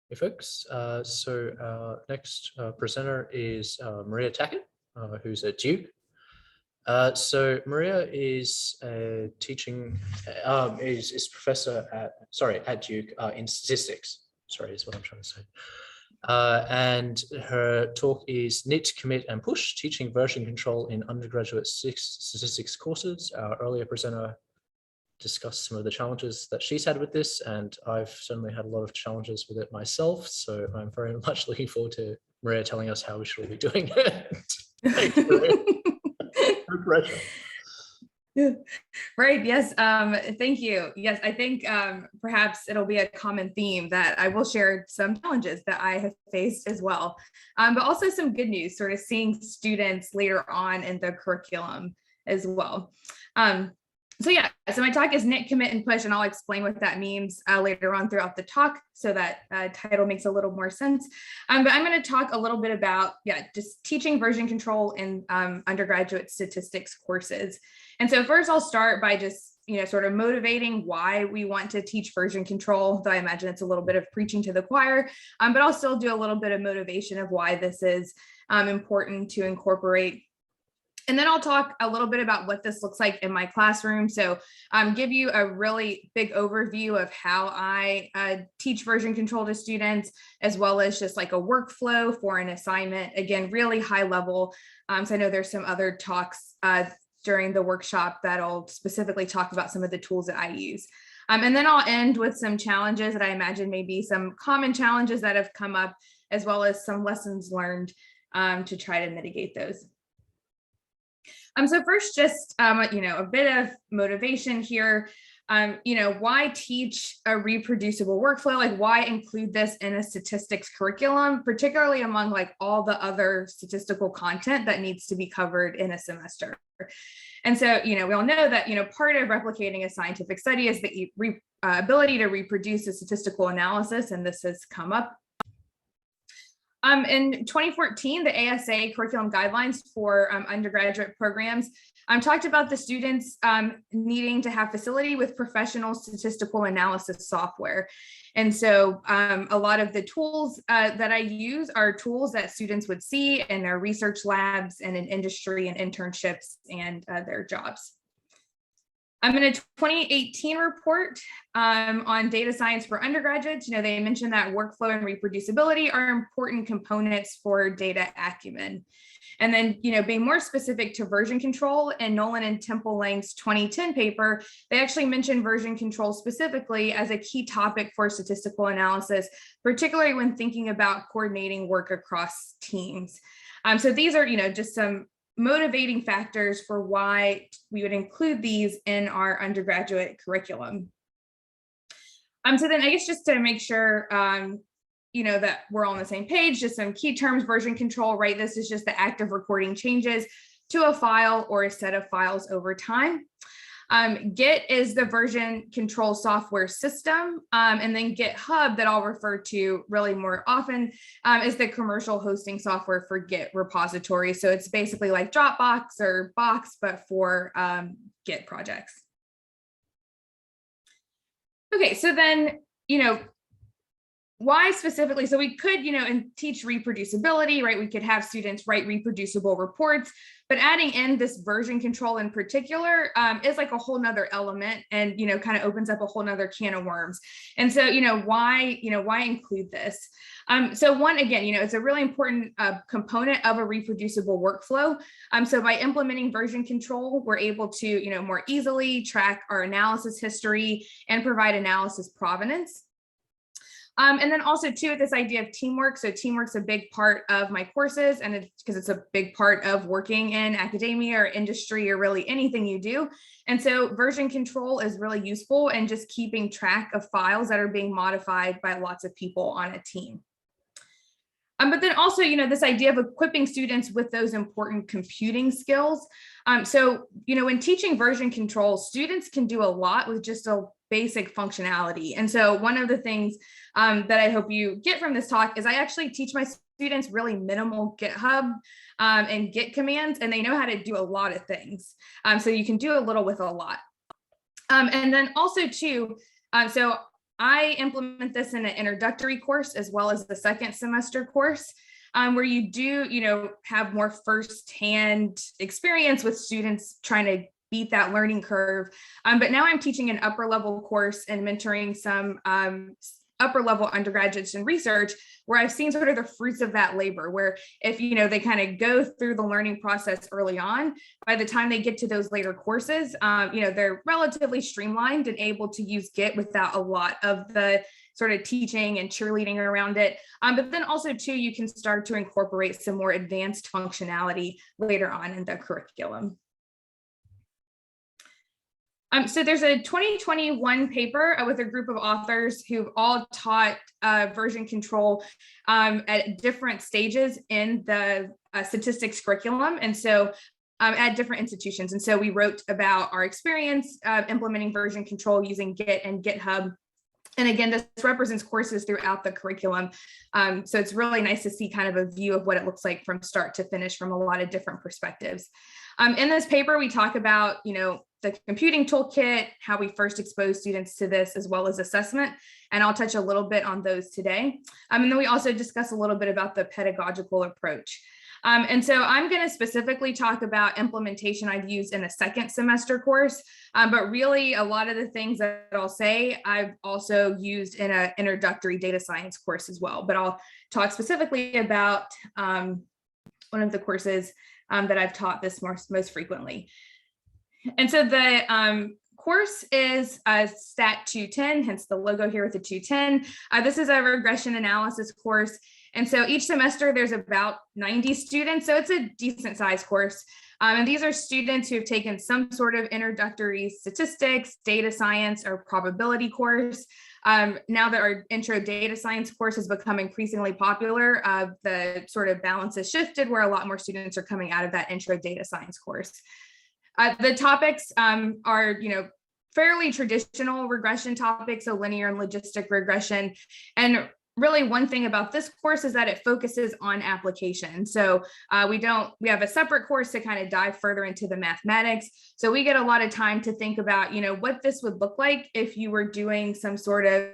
Hey folks, so our next presenter is Maria Tackett, who's at Duke. So Maria is teaching, is professor at Duke in statistics. Sorry, is what I'm trying to say. And her talk is knit, commit, and push, teaching version control in undergraduate statistics courses. Our earlier presenter discuss some of the challenges that she's had with this, and I've certainly had a lot of challenges with it myself, so I'm very much looking forward to Maria telling us how we should all be doing it. Thanks, Maria. No pressure. Yeah. Right. Yes. Thank you. Yes, I think perhaps it'll be a common theme that I will share some challenges that I have faced as well, but also some good news, sort of seeing students later on in the curriculum as well. So yeah, so my talk is knit, commit, and push, and I'll explain what that means later on throughout the talk, so that title makes a little more sense. But I'm going to talk a little bit about, just teaching version control in undergraduate statistics courses. And so first I'll start by just, sort of motivating why we want to teach version control, though I imagine it's a little bit of preaching to the choir, but I'll still do a little bit of motivation of why this is important to incorporate. And then I'll talk a little bit about what this looks like in my classroom. So give you a really big overview of how I teach version control to students, as well as just like a workflow for an assignment. Again, really high level. So I know there's some other talks during the workshop that'll specifically talk about some of the tools that I use. And then I'll end with some challenges that I imagine may be some common challenges that have come up, as well as some lessons learned to try to mitigate those. So first, just, a bit of motivation here. Why teach a reproducible workflow? Like, why include this in a statistics curriculum, particularly among like all the other statistical content that needs to be covered in a semester? And so, we all know that, part of replicating a scientific study is the ability to reproduce a statistical analysis, and this has come up. In 2014, the ASA curriculum guidelines for undergraduate programs talked about the students needing to have facility with professional statistical analysis software. And so a lot of the tools that I use are tools that students would see in their research labs and in industry and internships and their jobs. In a 2018 report on data science for undergraduates, they mentioned that workflow and reproducibility are important components for data acumen. And then, being more specific to version control, in Nolan and Temple-Lang's 2010 paper, they actually mentioned version control specifically as a key topic for statistical analysis, particularly when thinking about coordinating work across teams. So these are, just some motivating factors for why we would include these in our undergraduate curriculum. So then I guess just to make sure, that we're all on the same page, just some key terms: version control, right? This is just the act of recording changes to a file or a set of files over time. Git is the version control software system, and then GitHub, that I'll refer to really more often, is the commercial hosting software for Git repositories. So it's basically like Dropbox or Box, but for Git projects. Okay, so then, why specifically? So we could, and teach reproducibility, right? We could have students write reproducible reports, but adding in this version control in particular is like a whole nother element, and, kind of opens up a whole nother can of worms. And so, why include this? So one, again, it's a really important component of a reproducible workflow. So by implementing version control, we're able to, more easily track our analysis history and provide analysis provenance. And then also too, this idea of teamwork. So teamwork's a big part of my courses, and it's because it's a big part of working in academia or industry or really anything you do. And so version control is really useful in just keeping track of files that are being modified by lots of people on a team. But then also, this idea of equipping students with those important computing skills. So, when teaching version control, students can do a lot with just a basic functionality. And so one of the things that I hope you get from this talk is I actually teach my students really minimal GitHub and Git commands, and they know how to do a lot of things. So you can do a little with a lot. And then also too, so I implement this in an introductory course as well as the second semester course, where you do, have more firsthand experience with students trying to beat that learning curve. But now I'm teaching an upper level course and mentoring some upper level undergraduates in research, where I've seen sort of the fruits of that labor, where if, they kind of go through the learning process early on, by the time they get to those later courses, they're relatively streamlined and able to use Git without a lot of the sort of teaching and cheerleading around it. But then also too, you can start to incorporate some more advanced functionality later on in the curriculum. So there's a 2021 paper with a group of authors who've all taught version control at different stages in the statistics curriculum. And so at different institutions. And so we wrote about our experience implementing version control using Git and GitHub. And again, this represents courses throughout the curriculum. So it's really nice to see kind of a view of what it looks like from start to finish from a lot of different perspectives. In this paper, we talk about, the computing toolkit, how we first expose students to this, as well as assessment. And I'll touch a little bit on those today. And then we also discuss a little bit about the pedagogical approach. And so I'm going to specifically talk about implementation I've used in a second semester course, but really a lot of the things that I'll say I've also used in an introductory data science course as well. But I'll talk specifically about one of the courses that I've taught this most frequently. And so the course is Stat 210, hence the logo here with the 210. This is a regression analysis course. And so each semester there's about 90 students. So it's a decent sized course. And these are students who have taken some sort of introductory statistics, data science, or probability course. Now that our intro data science course has become increasingly popular, the sort of balance has shifted where a lot more students are coming out of that intro data science course. The topics are, fairly traditional regression topics, so linear and logistic regression. And really one thing about this course is that it focuses on application. So we have a separate course to kind of dive further into the mathematics. So we get a lot of time to think about, what this would look like if you were doing some sort of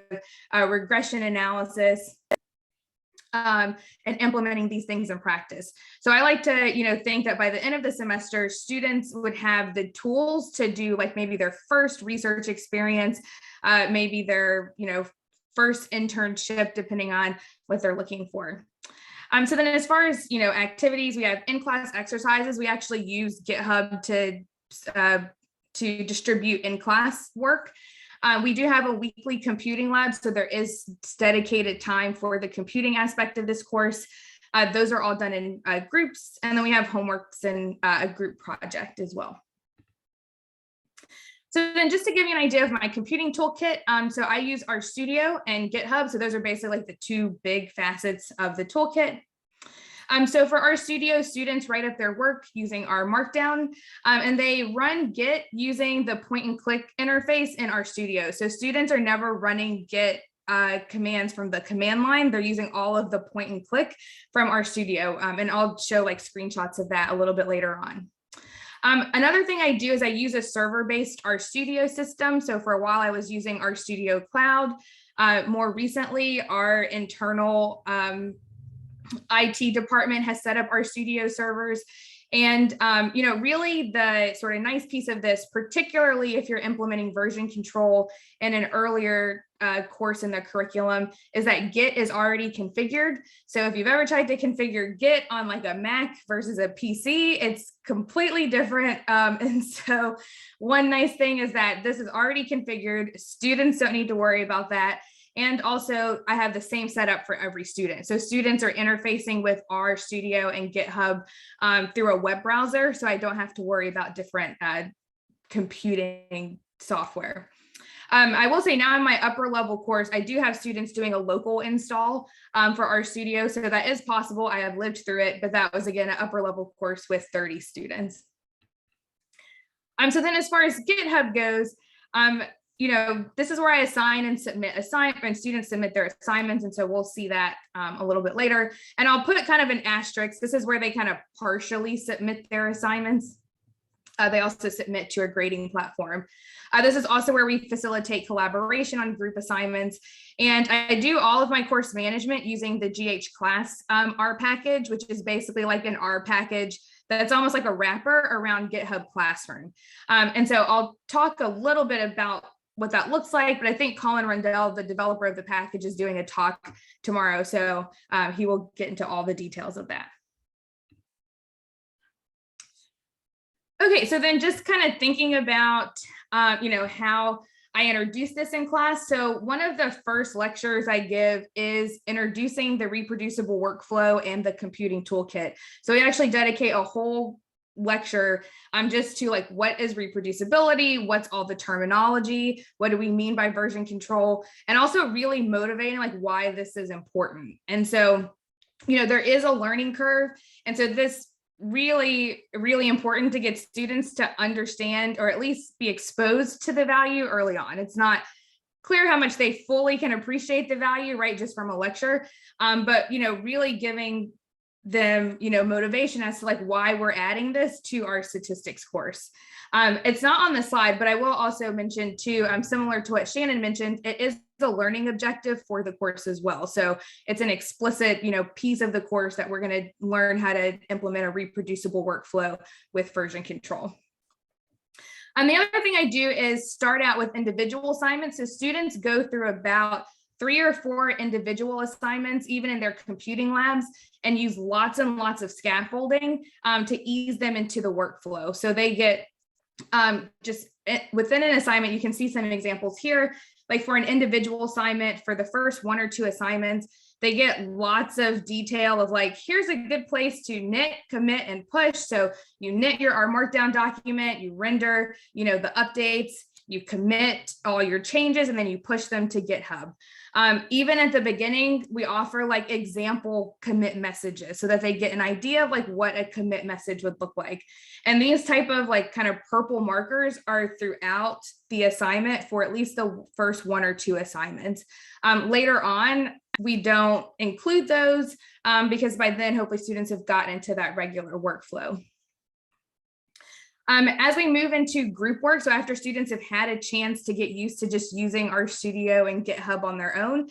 regression analysis and implementing these things in practice. So I like to, think that by the end of the semester, students would have the tools to do like maybe their first research experience, maybe their, first internship, depending on what they're looking for. So then as far as, activities, we have in-class exercises. We actually use GitHub to distribute in-class work. We do have a weekly computing lab, so there is dedicated time for the computing aspect of this course. Those are all done in groups, and then we have homeworks and a group project as well. So then just to give you an idea of my computing toolkit, so I use RStudio and GitHub. So those are basically like the two big facets of the toolkit. So for RStudio, students write up their work using our Markdown, and they run Git using the point and click interface in RStudio. So students are never running Git commands from the command line. They're using all of the point and click from RStudio, and I'll show like screenshots of that a little bit later on. Another thing I do is I use a server-based RStudio system. So for a while I was using RStudio Cloud. More recently, our internal IT department has set up RStudio servers. And, really the sort of nice piece of this, particularly if you're implementing version control in an earlier course in the curriculum, is that Git is already configured. So if you've ever tried to configure Git on like a Mac versus a PC, it's completely different. And so one nice thing is that this is already configured. Students don't need to worry about that. And also I have the same setup for every student. So students are interfacing with RStudio and GitHub through a web browser. So I don't have to worry about different computing software. I will say now in my upper level course, I do have students doing a local install for RStudio. So that is possible. I have lived through it, but that was again an upper level course with 30 students. So then as far as GitHub goes, this is where I assign and submit and students submit their assignments. And so we'll see that a little bit later. And I'll put kind of an asterisk. This is where they kind of partially submit their assignments. They also submit to a grading platform. This is also where we facilitate collaboration on group assignments. And I do all of my course management using the GHClass R package, which is basically like an R package that's almost like a wrapper around GitHub Classroom. And so I'll talk a little bit about what that looks like, but I think Colin Rundell, the developer of the package, is doing a talk tomorrow. So he will get into all the details of that. Okay, so then just kind of thinking about, how I introduce this in class. So one of the first lectures I give is introducing the reproducible workflow and the computing toolkit. So we actually dedicate a whole lecture just to like, what is reproducibility, what's all the terminology, what do we mean by version control, and also really motivating like why this is important. And so, there is a learning curve. And so this really important to get students to understand, or at least be exposed to the value early on. It's not clear how much they fully can appreciate the value, right, just from a lecture, but really giving them motivation as to like why we're adding this to our statistics course. It's not on the slide, but I will also mention too, similar to what Shannon mentioned, it is a learning objective for the course as well. So it's an explicit, piece of the course that we're going to learn how to implement a reproducible workflow with version control. And the other thing I do is start out with individual assignments. So students go through about 3 or 4 individual assignments, even in their computing labs, and use lots and lots of scaffolding to ease them into the workflow. So they get just within an assignment, you can see some examples here. Like for an individual assignment, for the first 1 or 2 assignments, they get lots of detail of like, here's a good place to knit, commit, and push. So you knit our markdown document, you render, the updates, you commit all your changes, and then you push them to GitHub. Even at the beginning, we offer like example commit messages so that they get an idea of like what a commit message would look like. And these type of like kind of purple markers are throughout the assignment for at least the first 1 or 2 assignments. Later on, we don't include those because by then, hopefully students have gotten into that regular workflow. As we move into group work, so after students have had a chance to get used to just using RStudio and GitHub on their own,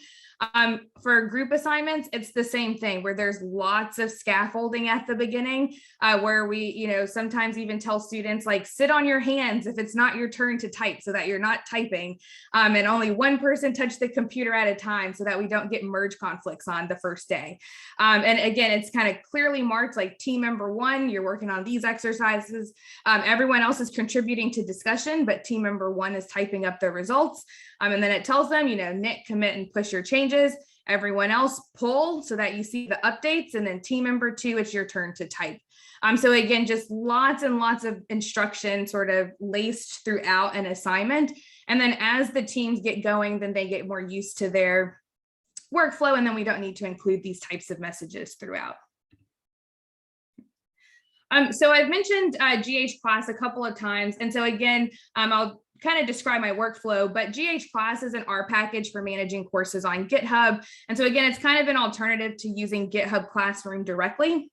for group assignments, it's the same thing where there's lots of scaffolding at the beginning where we, sometimes even tell students like sit on your hands if it's not your turn to type so that you're not typing and only one person touch the computer at a time so that we don't get merge conflicts on the first day. And again, it's kind of clearly marked like team member 1, you're working on these exercises. Everyone else is contributing to discussion, but team member 1 is typing up the results. And then it tells them, knit, commit, and push your changes. Everyone else pull so that you see the updates. And then team member 2, it's your turn to type. So again, just lots and lots of instruction sort of laced throughout an assignment. And then as the teams get going, then they get more used to their workflow. And then we don't need to include these types of messages throughout. So I've mentioned GHClass a couple of times. And so again, I'll kind of describe my workflow, but GHClass is an R package for managing courses on GitHub. And so again, it's kind of an alternative to using GitHub Classroom directly.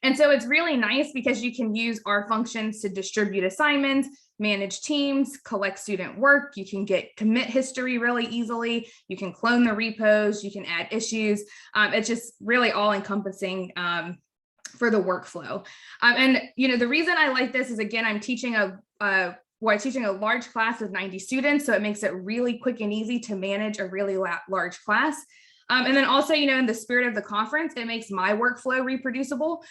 And so it's really nice because you can use R functions to distribute assignments, manage teams, collect student work. You can get commit history really easily. You can clone the repos, you can add issues. It's just really all encompassing for the workflow. And the reason I like this is, again, I'm teaching a large class of 90 students, so it makes it really quick and easy to manage a really large class. And then also, in the spirit of the conference, it makes my workflow reproducible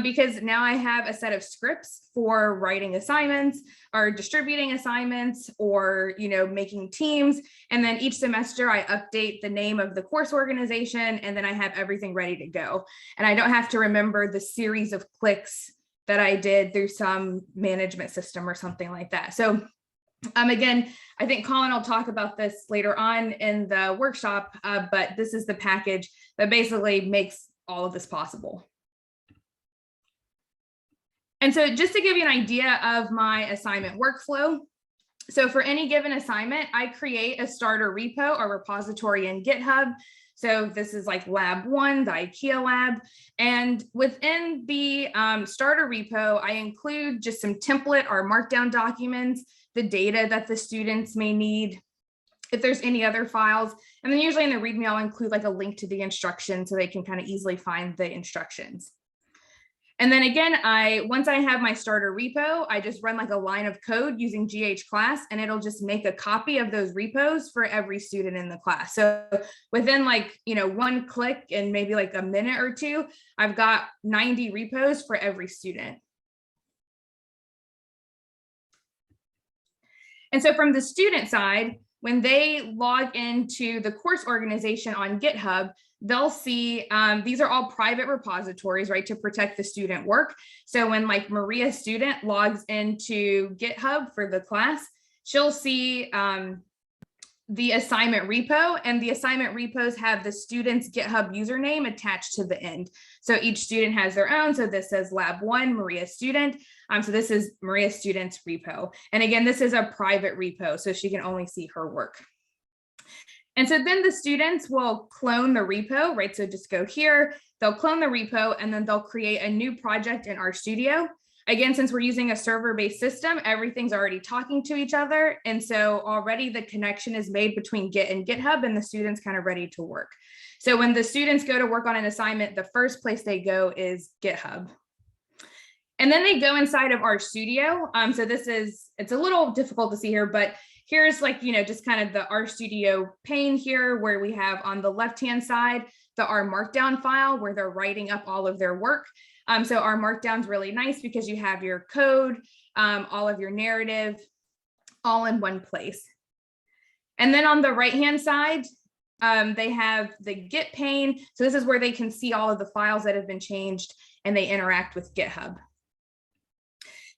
because now I have a set of scripts for writing assignments or distributing assignments or, making teams. And then each semester I update the name of the course organization, and then I have everything ready to go. And I don't have to remember the series of clicks that I did through some management system or something like that. So again, I think Colin will talk about this later on in the workshop, but this is the package that basically makes all of this possible. And so just to give you an idea of my assignment workflow, so for any given assignment, I create a starter repo or repository in GitHub. So this is like lab 1, the IKEA lab. And within the starter repo, I include just some template or markdown documents, the data that the students may need, if there's any other files. And then usually in the README, I'll include like a link to the instructions so they can kind of easily find the instructions. And then again, once I have my starter repo, I just run like a line of code using GHClass, and it'll just make a copy of those repos for every student in the class. So within like, one click and maybe like a minute or two, I've got 90 repos for every student. And so from the student side, when they log into the course organization on GitHub, they'll see these are all private repositories, right, to protect the student work. So when like Maria student logs into GitHub for the class, she'll see the assignment repo, and the assignment repos have the student's GitHub username attached to the end. So each student has their own. So this says lab 1, Maria student. So this is Maria student's repo. And again, this is a private repo, so she can only see her work. And so then the students will clone the repo, right? So just go here, they'll clone the repo, and then they'll create a new project in RStudio. Again, since we're using a server-based system, everything's already talking to each other. And so already the connection is made between Git and GitHub, and the student's kind of ready to work. So when the students go to work on an assignment, the first place they go is GitHub. And then they go inside of RStudio. So it's a little difficult to see here, but here's like, just kind of the RStudio pane here, where we have on the left-hand side, the R Markdown file where they're writing up all of their work. So R Markdown's really nice because you have your code, all of your narrative, all in one place. And then on the right-hand side, they have the Git pane. So this is where they can see all of the files that have been changed, and they interact with GitHub.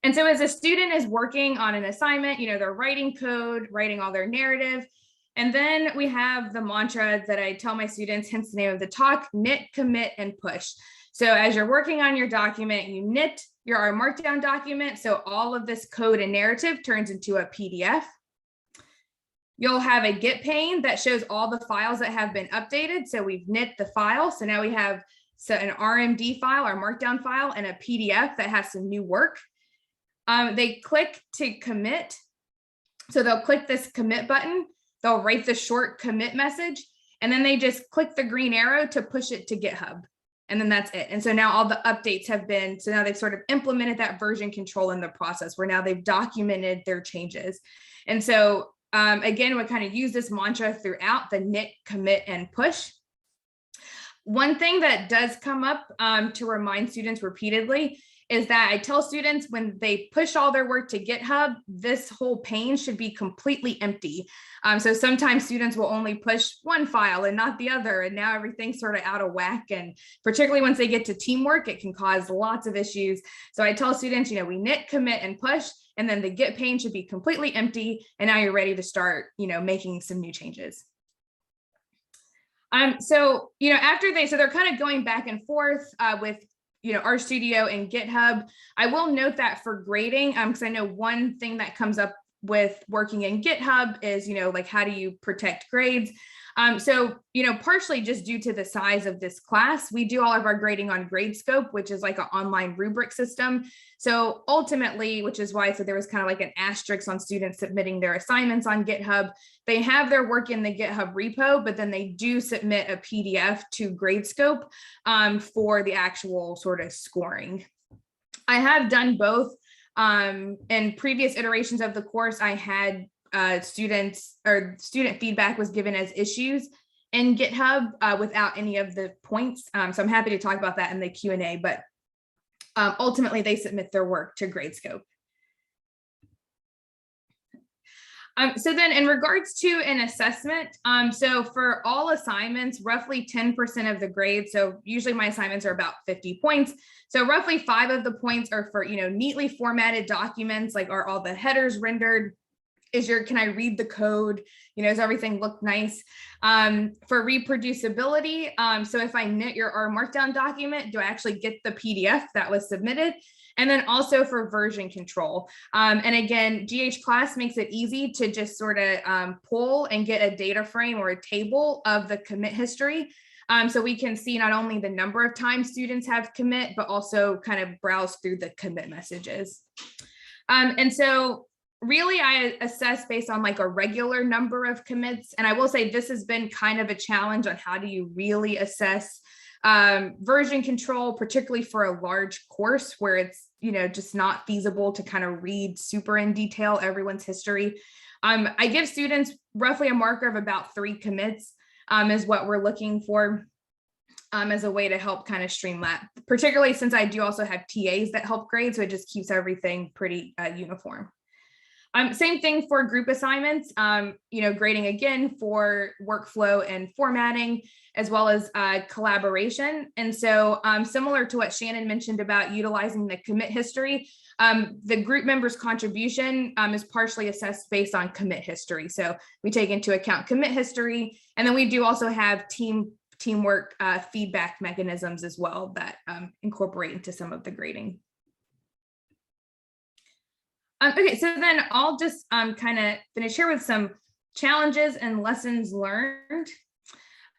And so as a student is working on an assignment, they're writing code, writing all their narrative. And then we have the mantra that I tell my students, hence the name of the talk: knit, commit, and push. So as you're working on your document, you knit your R Markdown document. So all of this code and narrative turns into a PDF. You'll have a Git pane that shows all the files that have been updated. So we've knit the file. So now we have an RMD file, our Markdown file, and a PDF that has some new work. They click to commit. So they'll click this commit button. They'll write the short commit message, and then they just click the green arrow to push it to GitHub. And then that's it. And so now all the updates have been, so now they've sort of implemented that version control in the process, where now they've documented their changes. And so again, we kind of use this mantra throughout: the knit, commit, and push. One thing that does come up to remind students repeatedly is that I tell students when they push all their work to GitHub, this whole pane should be completely empty. So sometimes students will only push one file and not the other, and now everything's sort of out of whack. And particularly once they get to teamwork, it can cause lots of issues. So I tell students, we knit, commit, and push, and then the Git pane should be completely empty. And now you're ready to start, making some new changes. So they're kind of going back and forth with RStudio and GitHub. I will note that for grading, because I know one thing that comes up with working in GitHub is, like, how do you protect grades? So, partially just due to the size of this class, we do all of our grading on Gradescope, which is like an online rubric system. So ultimately, which is why I said there was kind of like an asterisk on students submitting their assignments on GitHub. They have their work in the GitHub repo, but then they do submit a PDF to Gradescope for the actual sort of scoring. I have done both. In previous iterations of the course, I had student feedback was given as issues in GitHub without any of the points. So I'm happy to talk about that in the Q&A, but ultimately they submit their work to Gradescope. So then in regards to an assessment, so for all assignments, roughly 10% of the grade, so usually my assignments are about 50 points. So roughly 5 of the points are for, neatly formatted documents, like are all the headers rendered? Can I read the code? Does everything look nice? For reproducibility, so if I knit your R Markdown document, do I actually get the PDF that was submitted? and then also for version control. And again, GHClass makes it easy to just sort of pull and get a data frame or a table of the commit history. So we can see not only the number of times students have commit, but also kind of browse through the commit messages. And so really I assess based on like a regular number of commits. And I will say this has been kind of a challenge on how do you really assess version control, particularly for a large course where it's, you know, just not feasible to kind of read super in detail everyone's history. I give students roughly a marker of about 3 commits is what we're looking for as a way to help kind of stream that, particularly since I do also have TAs that help grade. So it just keeps everything pretty uniform. Same thing for group assignments, you know, grading again for workflow and formatting, as well as collaboration. And so similar to what Shannon mentioned about utilizing the commit history, the group member's contribution is partially assessed based on commit history. So we take into account commit history, and then we do also have teamwork feedback mechanisms as well that incorporate into some of the grading. Okay, so then I'll just kind of finish here with some challenges and lessons learned.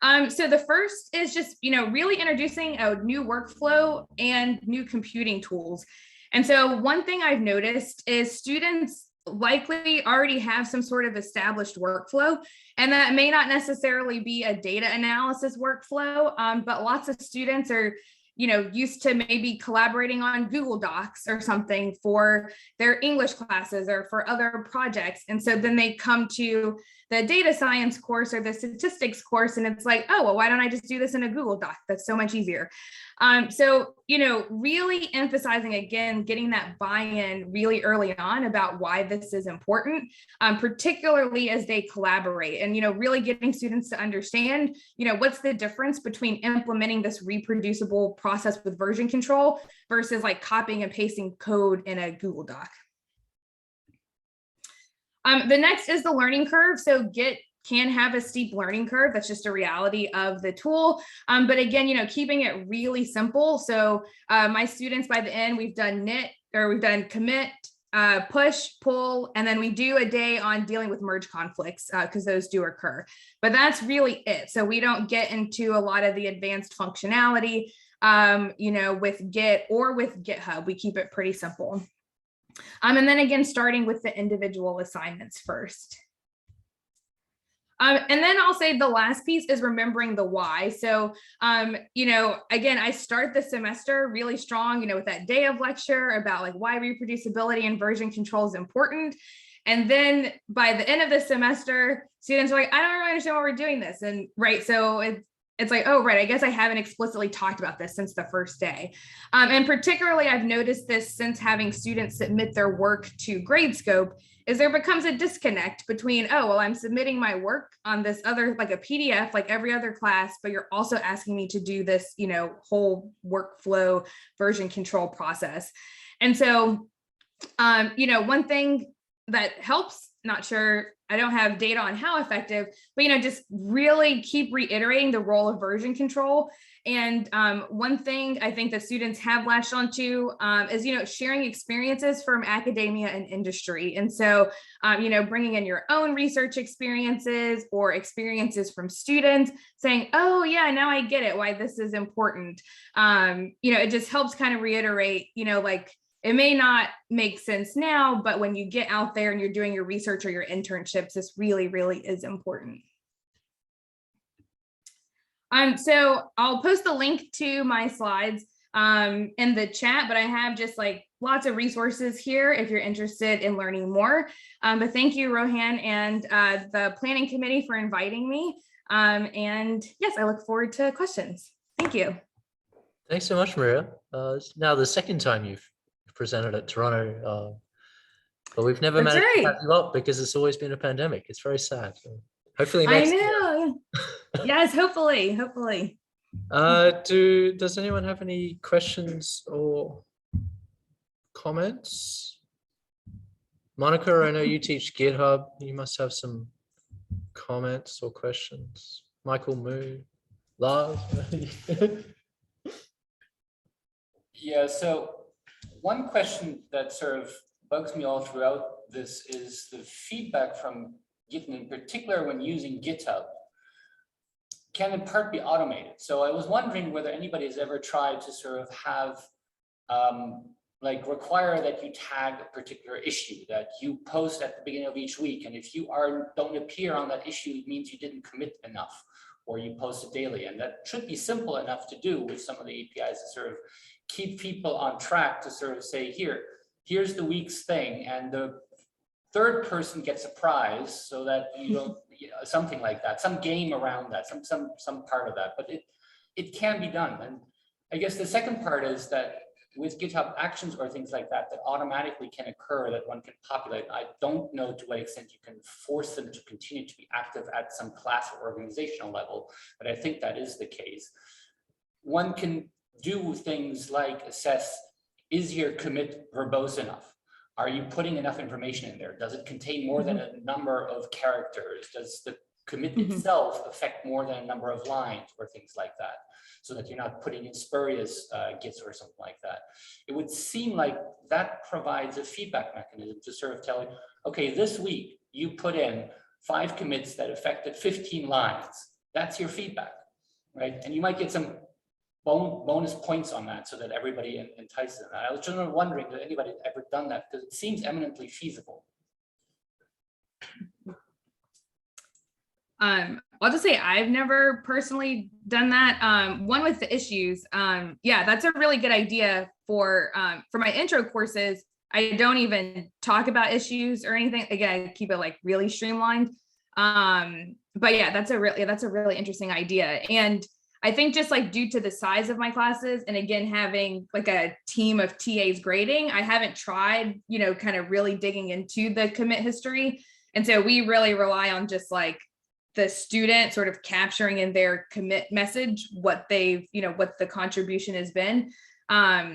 So the first is just, you know, really introducing a new workflow and new computing tools. And so one thing I've noticed is students likely already have some sort of established workflow, and that may not necessarily be a data analysis workflow, but lots of students are, you know, used to maybe collaborating on Google Docs or something for their English classes or for other projects. And so then they come to the data science course or the statistics course, and it's like, oh, well, why don't I just do this in a Google Doc? That's so much easier. So, you know, really emphasizing, again, getting that buy-in really early on about why this is important, particularly as they collaborate, and, you know, really getting students to understand, you know, what's the difference between implementing this reproducible process with version control versus like copying and pasting code in a Google Doc. The next is the learning curve. So Git can have a steep learning curve. That's just a reality of the tool. But again, you know, keeping it really simple. So my students, by the end, we've done knit, or we've done commit, push, pull, and then we do a day on dealing with merge conflicts because those do occur. But that's really it. So we don't get into a lot of the advanced functionality, you know, with Git or with GitHub. We keep it pretty simple. And then again, starting with the individual assignments first. And then I'll say the last piece is remembering the why. So, you know, again, I start the semester really strong, you know, with that day of lecture about like why reproducibility and version control is important. And then by the end of the semester, students are like, I don't really understand why we're doing this. And right, so it's like, oh, right, I guess I haven't explicitly talked about this since the first day. And particularly, I've noticed this since having students submit their work to Gradescope, is there becomes a disconnect between, oh, well, I'm submitting my work on this other, like a PDF, like every other class, but you're also asking me to do this, you know, whole workflow version control process. And so, you know, one thing that helps, not sure, I don't have data on how effective, but, you know, just really keep reiterating the role of version control. And one thing I think that students have latched onto is, you know, sharing experiences from academia and industry. And so, you know, bringing in your own research experiences or experiences from students saying, oh, yeah, now I get it, why this is important. You know, it just helps kind of reiterate, you know, like, it may not make sense now, but when you get out there and you're doing your research or your internships, this really, really is important. So I'll post the link to my slides in the chat, but I have just like lots of resources here if you're interested in learning more. But thank you, Rohan, and the planning committee for inviting me. And yes, I look forward to questions. Thank you. Thanks so much, Maria. Now the second time you've presented at Toronto, but we've never managed to have you up because it's always been a pandemic. It's very sad. So hopefully next year. I know. Yes, hopefully. Does anyone have any questions or comments? Monica, I know you teach GitHub. You must have some comments or questions. Michael Moo, Lars. Yeah, so one question that sort of bugs me all throughout this is the feedback from Git, in particular when using GitHub, can in part be automated. So I was wondering whether anybody has ever tried to sort of have like require that you tag a particular issue that you post at the beginning of each week. And if you don't appear on that issue, it means you didn't commit enough, or you post it daily. And that should be simple enough to do with some of the APIs to sort of keep people on track to sort of say, here's the week's thing. And the third person gets a prize so that you don't, something like that, some game around that, some part of that, but it can be done. And I guess the second part is that with GitHub Actions or things like that, that automatically can occur, that one can populate. I don't know to what extent you can force them to continue to be active at some class or organizational level, but I think that is the case. One can do things like assess, is your commit verbose enough? Are you putting enough information in there? Does it contain more than a number of characters? Does the commit itself affect more than a number of lines or things like that? So that you're not putting in spurious gits or something like that. It would seem like that provides a feedback mechanism to sort of tell you, okay, this week you put in 5 commits that affected 15 lines. That's your feedback, right? And you might get some bonus points on that so that everybody entices them. I was just wondering if anybody had ever done that, because it seems eminently feasible. I'll just say I've never personally done that. One with the issues, yeah, that's a really good idea for my intro courses. I don't even talk about issues or anything. Again, I keep it like really streamlined. But yeah, that's a really interesting idea. And I think just like due to the size of my classes, and again, having like a team of TAs grading, I haven't tried, kind of really digging into the commit history. And so we really rely on just like the student sort of capturing in their commit message what they've, what the contribution has been. But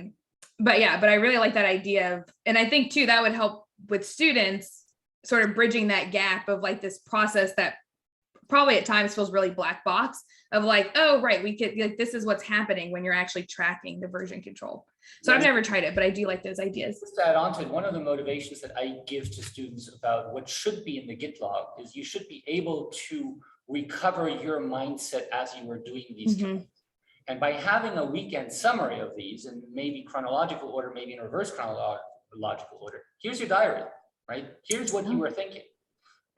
I really like that idea of, and I think too, that would help with students sort of bridging that gap of like this process that probably at times feels really black box of like, oh, right, we could, like, this is what's happening when you're actually tracking the version control. So I've never tried it, but I do like those ideas. Just to add on to it, one of the motivations that I give to students about what should be in the Git log is you should be able to recover your mindset as you were doing these things. And by having a weekend summary of these, and maybe chronological order, maybe in reverse chronological order, here's your diary, right? Here's what you were thinking.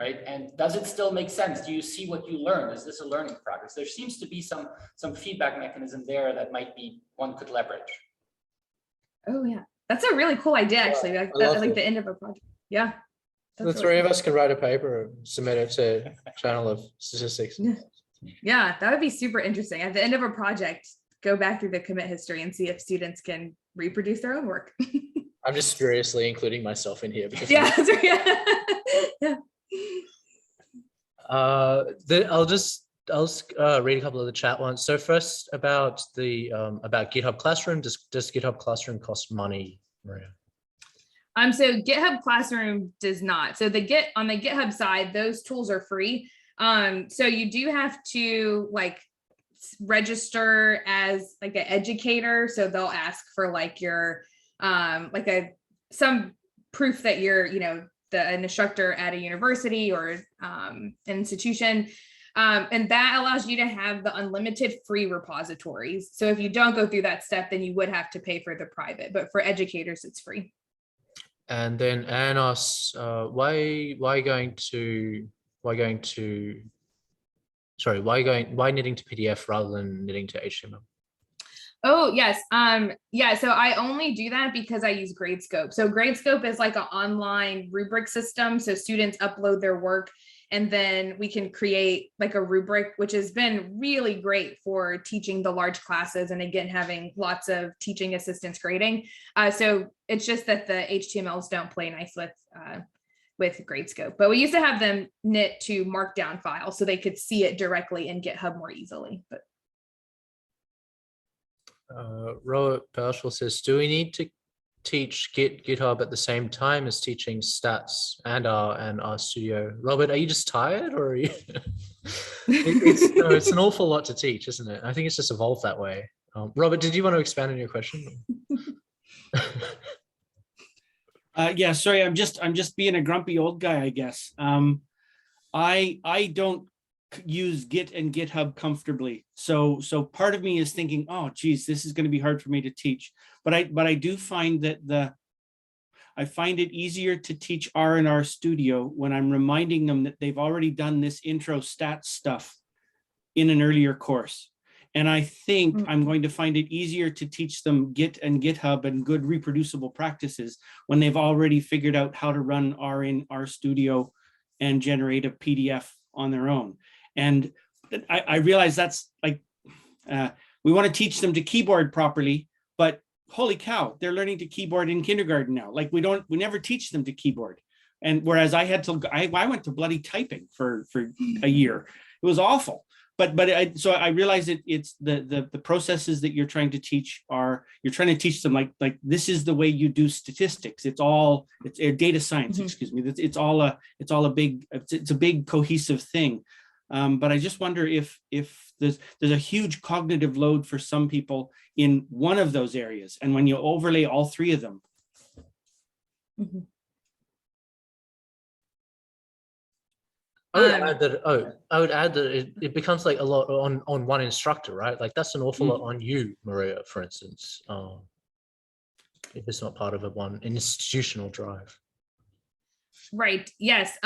Right? And does it still make sense? Do you see what you learned? Is this a learning progress? There seems to be some feedback mechanism there that might be one could leverage. Oh yeah, that's a really cool idea actually. I like the end of a project. Yeah. The three of us can write a paper and submit it to Journal of Statistics. Yeah, that would be super interesting. At the end of a project, go back through the commit history and see if students can reproduce their own work. I'm just furiously including myself in here because yeah. I'll read a couple of the chat ones. So first about GitHub Classroom. Does GitHub Classroom cost money, Maria? So GitHub Classroom does not. So on the GitHub side, those tools are free. So you do have to like register as like an educator. So they'll ask for like your some proof that you're an instructor at a university or an institution. And that allows you to have the unlimited free repositories. So if you don't go through that step, then you would have to pay for the private, but for educators, it's free. And then Anne asks, why knitting to PDF rather than knitting to HTML? Oh, yes. Yeah, so I only do that because I use Gradescope. So Gradescope is like an online rubric system. So students upload their work and then we can create like a rubric, which has been really great for teaching the large classes. And again, having lots of teaching assistants grading. So it's just that the HTMLs don't play nice with Gradescope, but we used to have them knit to markdown files so they could see it directly in GitHub more easily. But Robert Berschel says, do we need to teach GitHub at the same time as teaching stats and RStudio? Robert, are you just tired, or are you it's an awful lot to teach, isn't it? I think it's just evolved that way. Robert, did you want to expand on your question? Yeah, sorry, I'm just being a grumpy old guy, I guess. I don't use Git and GitHub comfortably. So part of me is thinking, oh geez, this is going to be hard for me to teach. But I do find that I find it easier to teach R and RStudio when I'm reminding them that they've already done this intro stats stuff in an earlier course. And I think I'm going to find it easier to teach them Git and GitHub and good reproducible practices when they've already figured out how to run R in RStudio and generate a PDF on their own. And I realize that's like, we want to teach them to keyboard properly, but holy cow, they're learning to keyboard in kindergarten now. Like we never teach them to keyboard. And whereas I went to bloody typing for a year. It was awful. So I realize it's the processes that you're trying to teach you're trying to teach them like this is the way you do statistics. It's data science, excuse me. It's a big cohesive thing. But I just wonder if there's a huge cognitive load for some people in one of those areas, and when you overlay all three of them. I would add that it becomes like a lot on one instructor, right? Like that's an awful lot on you, Maria, for instance, if it's not part of an institutional drive. Right. Yes.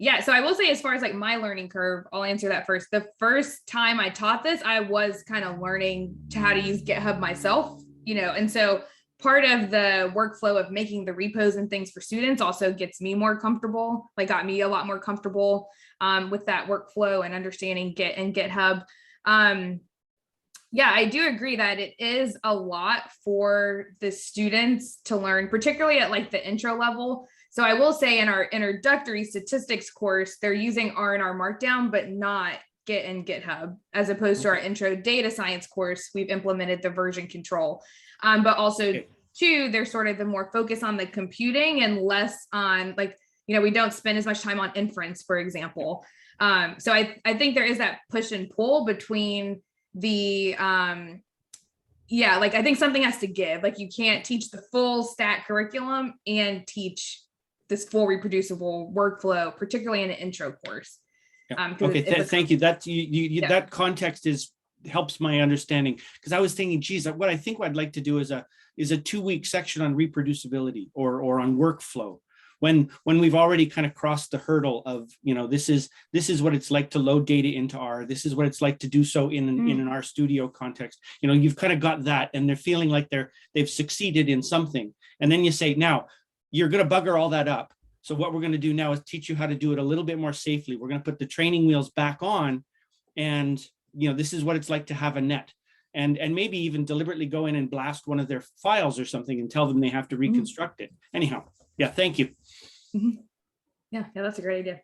Yeah. So I will say, as far as like my learning curve, I'll answer that first. The first time I taught this, I was kind of learning how to use GitHub myself, and so part of the workflow of making the repos and things for students also gets me more comfortable, got me a lot more comfortable with that workflow and understanding Git and GitHub. Yeah, I do agree that it is a lot for the students to learn, particularly at like the intro level. So I will say in our introductory statistics course, they're using R and R Markdown, but not Git and GitHub, as opposed to our intro data science course, we've implemented the version control. But also too, there's sort of the more focus on the computing and less on we don't spend as much time on inference, for example. So I think there is that push and pull between the, I think something has to give. Like you can't teach the full stat curriculum and teach this full reproducible workflow, particularly in an intro course. Okay, thank you. That context helps my understanding, because I was thinking, geez, what I'd like to do is a 2-week section on reproducibility or on workflow, when we've already kind of crossed the hurdle of this is what it's like to load data into R. This is what it's like to do so in an RStudio context. You've kind of got that, and they're feeling like they've succeeded in something, and then you say, now you're going to bugger all that up. So what we're going to do now is teach you how to do it a little bit more safely. We're going to put the training wheels back on, and this is what it's like to have a net, and maybe even deliberately go in and blast one of their files or something and tell them they have to reconstruct it. Anyhow, yeah, thank you. Yeah, that's a great idea.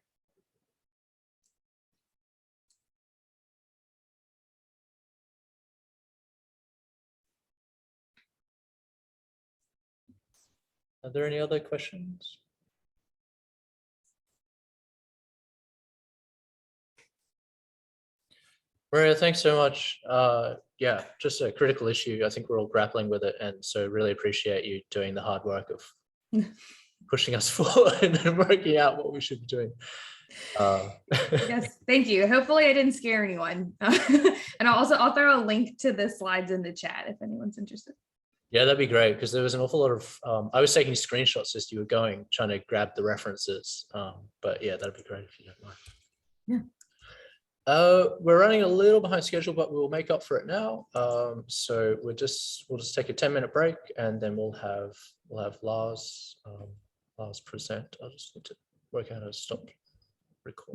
Are there any other questions? Maria, thanks so much. Yeah, just a critical issue. I think we're all grappling with it, and so really appreciate you doing the hard work of pushing us forward and working out what we should be doing. Yes, thank you. Hopefully I didn't scare anyone. And I'll throw a link to the slides in the chat if anyone's interested. Yeah, that'd be great, because there was an awful lot of, I was taking screenshots as you were going, trying to grab the references. But yeah, that'd be great if you don't mind. Yeah. We're running a little behind schedule, but we'll make up for it now. So we'll just take a 10-minute break, and then we'll have Lars present. I'll just need to work out how to stop recording.